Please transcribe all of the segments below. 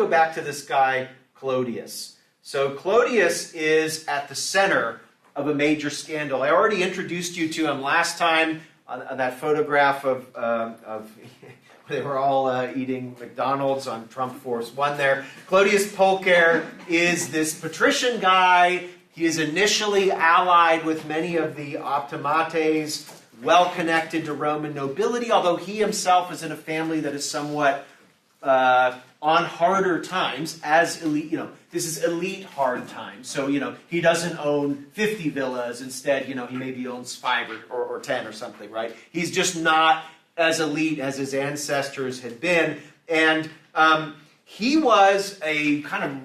go back to this guy, Clodius. So Clodius is at the center of a major scandal. I already introduced you to him last time on that photograph of they were all eating McDonald's on Trump Force 1 there. Clodius Pulcher is this patrician guy. He is initially allied with many of the optimates, well connected to Roman nobility, although he himself is in a family that is somewhat on harder times, as elite, this is elite hard times. So, he doesn't own 50 villas. Instead, he maybe owns 5 or 10 or something, right? He's just not as elite as his ancestors had been. And he was a kind of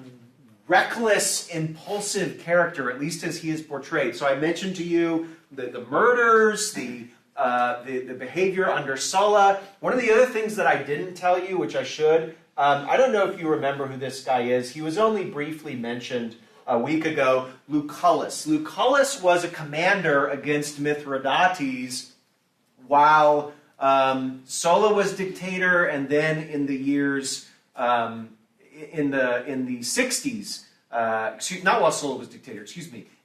reckless, impulsive character, at least as he is portrayed. So I mentioned to you the murders, the behavior under Sulla. One of the other things that I didn't tell you, which I should, I don't know if you remember who this guy is. He was only briefly mentioned a week ago, Lucullus. Lucullus was a commander against Mithridates while Sulla was dictator, and then in the years in the 60s, not while Sulla was dictator,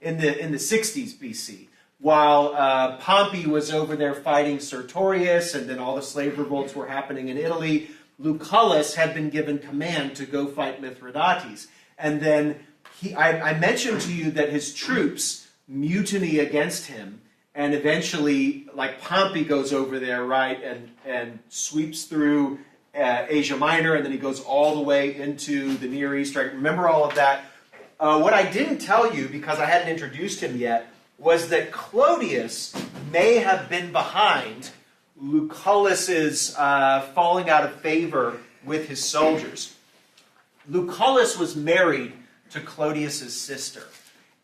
in the 60s BC, while Pompey was over there fighting Sertorius, and then all the slave revolts were happening in Italy. Lucullus had been given command to go fight Mithridates, and then I mentioned to you that his troops mutiny against him. And eventually, like Pompey goes over there, right, and sweeps through Asia Minor, and then he goes all the way into the Near East, right? Remember all of that? What I didn't tell you, because I hadn't introduced him yet, was that Clodius may have been behind Lucullus's falling out of favor with his soldiers. Lucullus was married to Clodius's sister.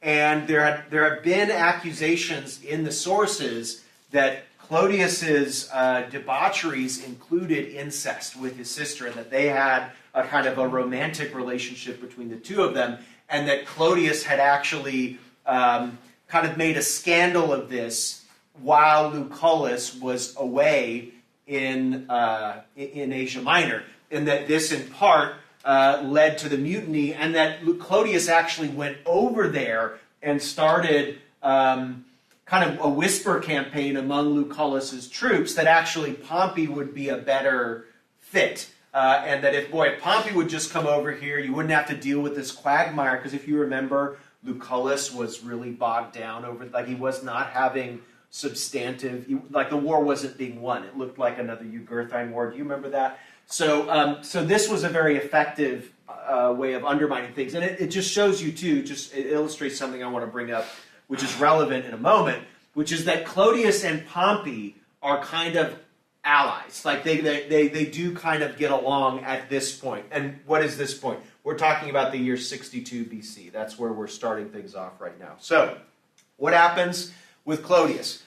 And there have been accusations in the sources that Clodius's debaucheries included incest with his sister, and that they had a kind of a romantic relationship between the two of them, and that Clodius had actually kind of made a scandal of this while Lucullus was away in Asia Minor, and that this in part led to the mutiny, and that Clodius actually went over there and started kind of a whisper campaign among Lucullus's troops that actually Pompey would be a better fit. And that if Pompey would just come over here, you wouldn't have to deal with this quagmire, because if you remember, Lucullus was really bogged down over, he was not having substantive, the war wasn't being won. It looked like another Jugurthine war. Do you remember that? So this was a very effective way of undermining things. And it just shows you, too, it illustrates something I want to bring up, which is relevant in a moment, which is that Clodius and Pompey are kind of allies. They do kind of get along at this point. And what is this point? We're talking about the year 62 BC. That's where we're starting things off right now. So what happens with Clodius?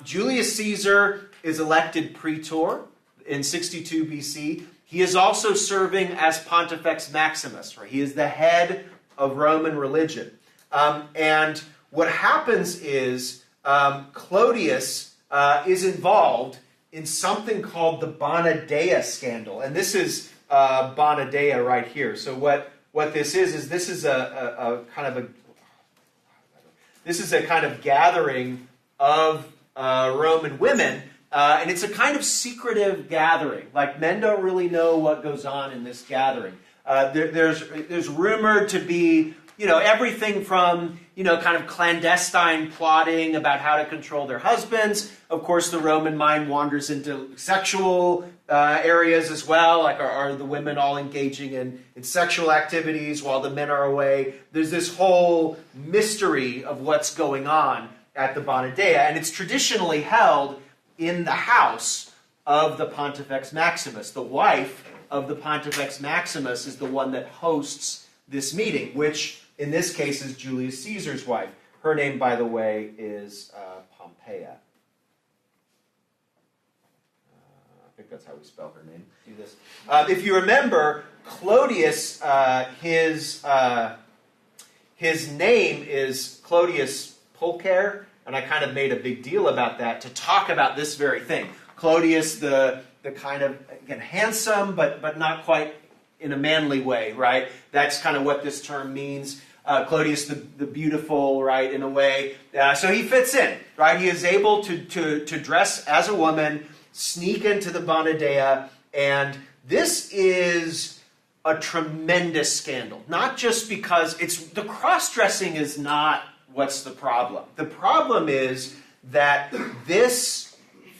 Julius Caesar is elected Praetor in 62 BC. He is also serving as Pontifex Maximus, right? He is the head of Roman religion. And what happens is Clodius is involved in something called the Bona Dea scandal. And this is Bona Dea right here. So what this is this is a kind of gathering of Roman women. And it's a kind of secretive gathering. Men don't really know what goes on in this gathering. There's rumored to be, everything from, kind of clandestine plotting about how to control their husbands. Of course, the Roman mind wanders into sexual areas as well. Are the women all engaging in sexual activities while the men are away? There's this whole mystery of what's going on at the Bona Dea. And it's traditionally held in the house of the Pontifex Maximus. The wife of the Pontifex Maximus is the one that hosts this meeting, which in this case is Julius Caesar's wife. Her name, by the way, is Pompeia. I think that's how we spell her name. Do this. If you remember, Clodius, his name is Clodius Pulcher, and I kind of made a big deal about that to talk about this very thing. Clodius, the kind of, again, handsome, but not quite in a manly way, right? That's kind of what this term means. Clodius the beautiful, right, in a way. So he fits in, right? He is able to dress as a woman, sneak into the Bona Dea, and this is a tremendous scandal. Not just because the cross-dressing is not what's the problem. The problem is that this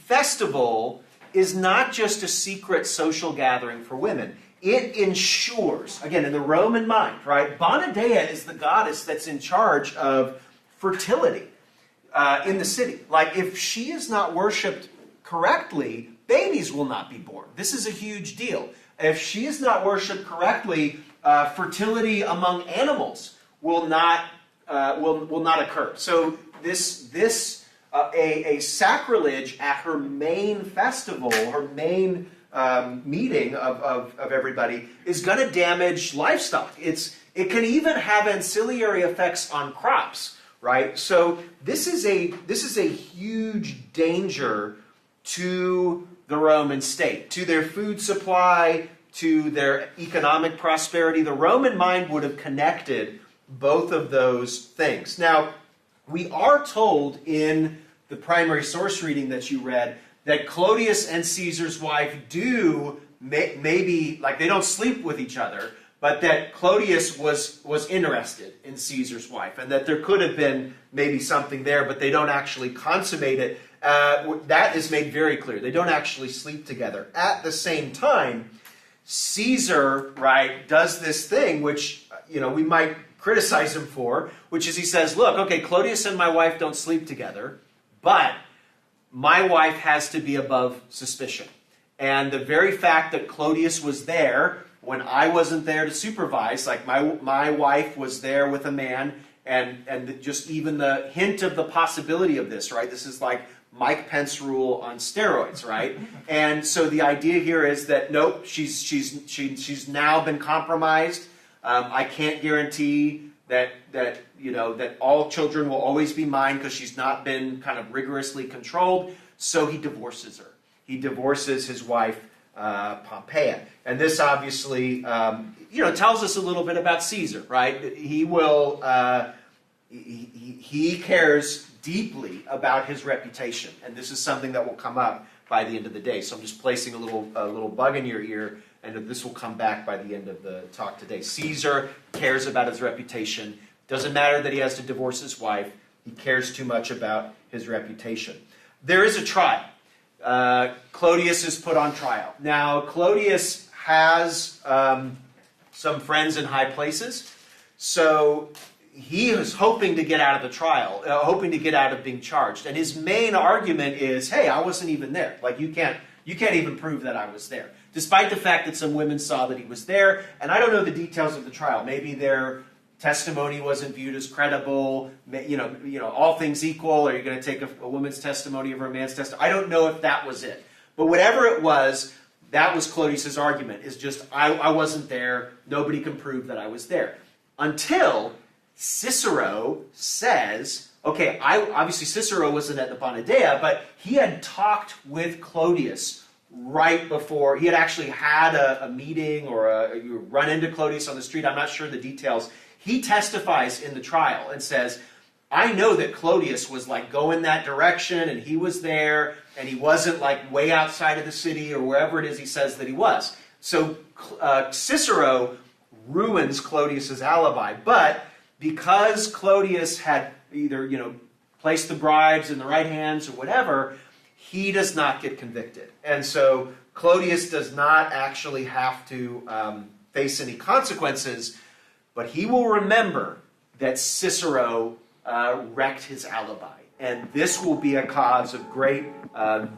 festival is not just a secret social gathering for women. It ensures, again, in the Roman mind, right? Bona Dea is the goddess that's in charge of fertility in the city. Like, if she is not worshipped correctly, babies will not be born. This is a huge deal. If she is not worshipped correctly, fertility among animals will not occur. So a sacrilege at her main festival, her main meeting of everybody, is going to damage livestock. It can even have ancillary effects on crops, right? So this is a huge danger to the Roman state, to their food supply, to their economic prosperity. The Roman mind would have connected both of those things. Now, we are told in the primary source reading that you read that Clodius and Caesar's wife do maybe, like, they don't sleep with each other, but that Clodius was interested in Caesar's wife, and that there could have been maybe something there, but they don't actually consummate it. That is made very clear. They don't actually sleep together. At the same time, Caesar, right, does this thing which, we might criticize him for, which is he says, look, okay, Clodius and my wife don't sleep together, but my wife has to be above suspicion. And the very fact that Clodius was there when I wasn't there to supervise, like my wife was there with a man, and just even the hint of the possibility of this, right? This is like Mike Pence rule on steroids, right? And so the idea here is that nope, she's now been compromised. I can't guarantee that all children will always be mine because she's not been kind of rigorously controlled. So he divorces her. He divorces his wife, Pompeia. And this obviously, tells us a little bit about Caesar, right? He will, he cares deeply about his reputation, and this is something that will come up by the end of the day. So I'm just placing a little bug in your ear, and this will come back by the end of the talk today. Caesar cares about his reputation. Doesn't matter that he has to divorce his wife. He cares too much about his reputation. There is a trial. Clodius is put on trial. Now, Clodius has some friends in high places, so he is hoping to get out of the trial, hoping to get out of being charged. And his main argument is, hey, I wasn't even there. Like, you can't even prove that I was there. Despite the fact that some women saw that he was there, and I don't know the details of the trial. Maybe their testimony wasn't viewed as credible. All things equal, are you going to take a woman's testimony over a man's testimony? I don't know if that was it. But whatever it was, that was Clodius's argument, is just, I wasn't there, nobody can prove that I was there. Until Cicero says, okay, obviously Cicero wasn't at the Bona Dea, but he had talked with Clodius right before. He had actually had a meeting or you run into Clodius on the street. I'm not sure the details. He testifies in the trial and says, I know that Clodius was like going that direction, and he was there, and he wasn't like way outside of the city or wherever it is he says that he was. So Cicero ruins Clodius's alibi, but because Clodius had either, placed the bribes in the right hands or whatever, he does not get convicted. And so Clodius does not actually have to face any consequences, but he will remember that Cicero wrecked his alibi. And this will be a cause of great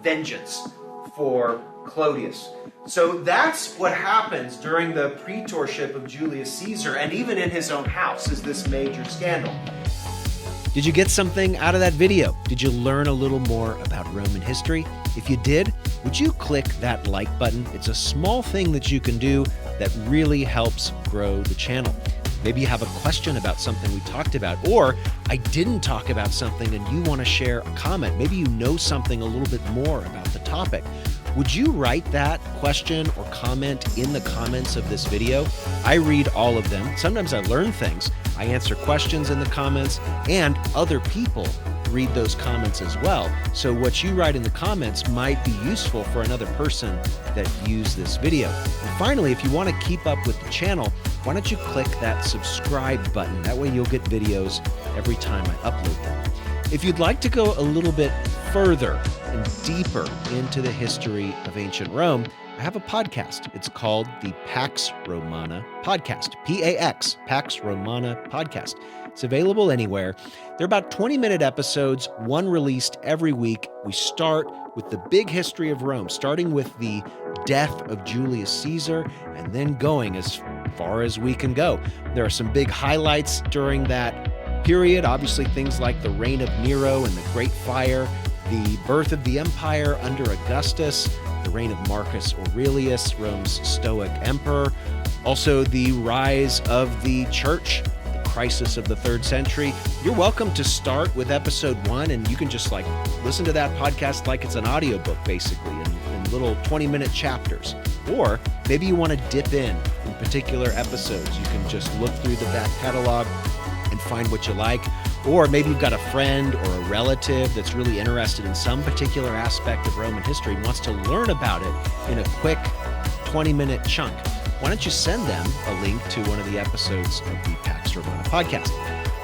vengeance for Clodius. So that's what happens during the praetorship of Julius Caesar, and even in his own house, is this major scandal. Did you get something out of that video? Did you learn a little more about Roman history? If you did, would you click that like button? It's a small thing that you can do that really helps grow the channel. Maybe you have a question about something we talked about, or I didn't talk about something and you want to share a comment. Maybe you know something a little bit more about the topic. Would you write that question or comment in the comments of this video? I read all of them. Sometimes I learn things. I answer questions in the comments, and other people read those comments as well. So what you write in the comments might be useful for another person that views this video. And finally, if you want to keep up with the channel, why don't you click that subscribe button? That way you'll get videos every time I upload them. If you'd like to go a little bit further and deeper into the history of ancient Rome, I have a podcast. It's called the Pax Romana Podcast. P-A-X, Pax Romana Podcast. It's available anywhere. They're about 20-minute episodes, one released every week. We start with the big history of Rome, starting with the death of Julius Caesar, and then going as far as we can go. There are some big highlights during that period. Obviously, things like the reign of Nero and the Great Fire, the birth of the empire under Augustus, the reign of Marcus Aurelius, Rome's Stoic emperor, also the rise of the church, the crisis of the 3rd century. You're welcome to start with episode 1, and you can just listen to that podcast like it's an audiobook, basically, in little 20-minute chapters. Or maybe you want to dip in particular episodes. You can just look through the back catalog and find what you like. Or maybe you've got a friend or a relative that's really interested in some particular aspect of Roman history and wants to learn about it in a quick 20-minute chunk. Why don't you send them a link to one of the episodes of the Pax Romana podcast?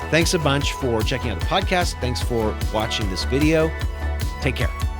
Thanks a bunch for checking out the podcast. Thanks for watching this video. Take care.